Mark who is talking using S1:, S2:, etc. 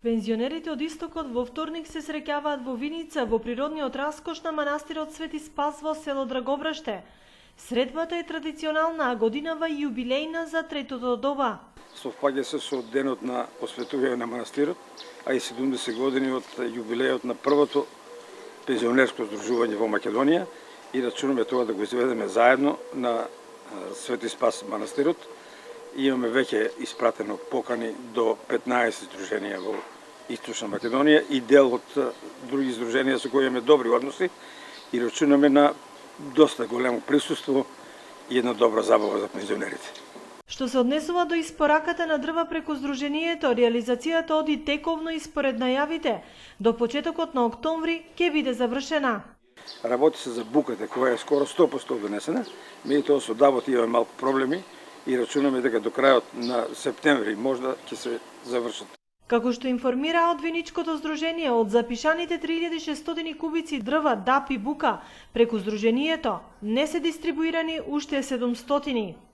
S1: Пензионерите од Истокот во вторник се среќаваат во Виница во природниот раскош на манастирот Свети Спас во село Драговраште. Средбата е традиционална, а годинава и јубилејна за третото доба.
S2: Совпаѓа се со денот на посветување на манастирот, а и 70 години од јубилејот на првото пензионерско здружување во Македонија и рачунаме тоа да го изведеме заедно на Свети Спас манастирот. Имаме веќе испратено покани до 15 здруженија во Источна Македонија и дел од други здруженија со кои имаме добри односи и рачунаме на доста големо присуство и една добра забава за пензионерите.
S1: Што се однесува до испораката на дрва преку здруженијето, реализацијата оди тековно и според најавите. До почетокот на октомври ќе биде завршена.
S2: Работи се за буката која е скоро 100% донесена. Меѓутоа со давот имаме малку проблеми и рачунаме дека до крајот на септември можда ќе се завршат.
S1: Како што информира од Виничкото здружение, од запишаните 3600 кубици дрва, дап и бука преку здруженијето не се дистрибуирани уште 700.